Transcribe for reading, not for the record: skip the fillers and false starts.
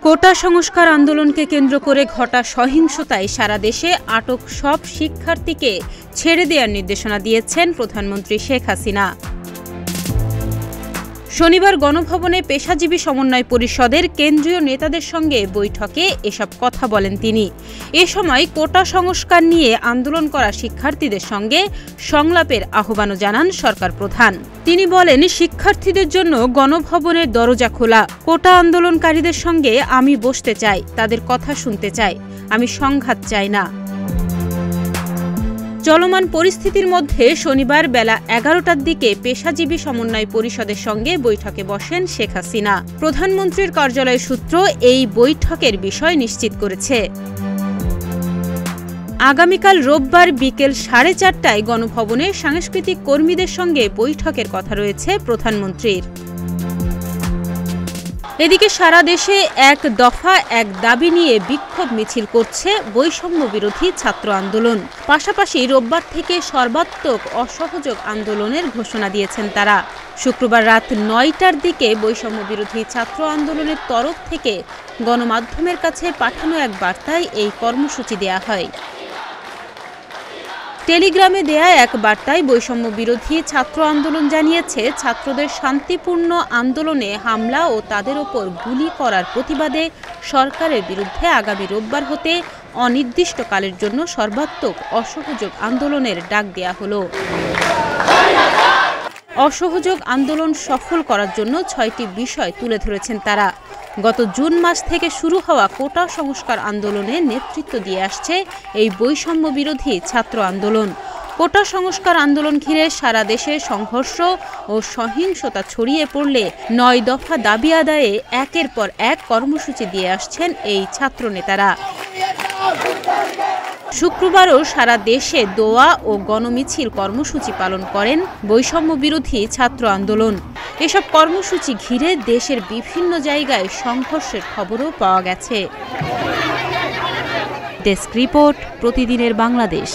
কোটা সংস্কার আন্দোলনকে কেন্দ্র করে ঘটা সহিংসতায় সারা দেশে আটক সব শিক্ষার্থীকে ছেড়ে দেওয়ার নির্দেশনা দিয়েছেন প্রধানমন্ত্রী শেখ হাসিনা। শনিবার গণভবনে পেশাজীবী সমন্বয় পরিষদের কেন্দ্রীয় নেতাদের সঙ্গে বৈঠকে এসব কথা বলেন তিনি। এ সময় কোটা সংস্কার নিয়ে আন্দোলন করা শিক্ষার্থীদের সঙ্গে সংলাপের আহ্বানও জানান সরকার প্রধান। তিনি বলেন, শিক্ষার্থীদের জন্য গণভবনের দরজা খোলা। কোটা আন্দোলনকারীদের সঙ্গে আমি বসতে চাই, তাদের কথা শুনতে চাই, আমি সংঘাত চাই না। চলমান পরিস্থিতির মধ্যে শনিবার বেলা ১১টার দিকে পেশাজীবী সমন্বয় পরিষদের সঙ্গে বৈঠকে বসেন শেখ হাসিনা। প্রধানমন্ত্রীর কার্যালয় সূত্র এই বৈঠকের বিষয় নিশ্চিত করেছে। আগামীকাল রোববার বিকেল 4:30টায় গণভবনে সাংস্কৃতিক কর্মীদের সঙ্গে বৈঠকের কথা রয়েছে প্রধানমন্ত্রীর। এদিকে সারা দেশে এক দফা এক দাবি নিয়ে বিক্ষোভ মিছিল করছে বৈষম্য বিরোধী ছাত্র আন্দোলন। পাশাপাশি রোববার থেকে সর্বাত্মক অসহযোগ আন্দোলনের ঘোষণা দিয়েছেন তারা। শুক্রবার রাত 9টার দিকে বৈষম্য বিরোধী ছাত্র আন্দোলনের তরফ থেকে গণমাধ্যমের কাছে পাঠানো এক বার্তায় এই কর্মসূচি দেয়া হয়। টেলিগ্রামে দেয়া এক বার্তায় বৈষম্য বিরোধী ছাত্র আন্দোলন জানিয়েছে, ছাত্রদের শান্তিপূর্ণ আন্দোলনে হামলা ও তাদের ওপর গুলি করার প্রতিবাদে সরকারের বিরুদ্ধে আগামী রোববার হতে অনির্দিষ্টকালের জন্য সর্বাত্মক অসহযোগ আন্দোলনের ডাক দেয়া হলো। অসহযোগ আন্দোলন সফল করার জন্য 6টি বিষয় তুলে ধরেছেন তারা। গত জুন মাস থেকে শুরু হওয়া কোটা সংস্কার আন্দোলনে নেতৃত্ব দিয়ে আসছে এই বৈষম্য বিরোধী ছাত্র আন্দোলন। কোটা সংস্কার আন্দোলন ঘিরে সারা দেশে সংঘর্ষ ও সহিংসতা ছড়িয়ে পড়লে 9 দফা দাবি আদায়ে একের পর এক কর্মসূচি দিয়ে আসছেন এই ছাত্র নেতারা। শুক্রবারও সারা দেশে দোয়া ও গণমিছিল কর্মসূচি পালন করেন বৈষম্য বিরোধী ছাত্র আন্দোলন। এসব কর্মসূচি ঘিরে দেশের বিভিন্ন জায়গায় সংঘর্ষের খবরও পাওয়া গেছে। ডেস্ক রিপোর্ট, প্রতিদিনের বাংলাদেশ।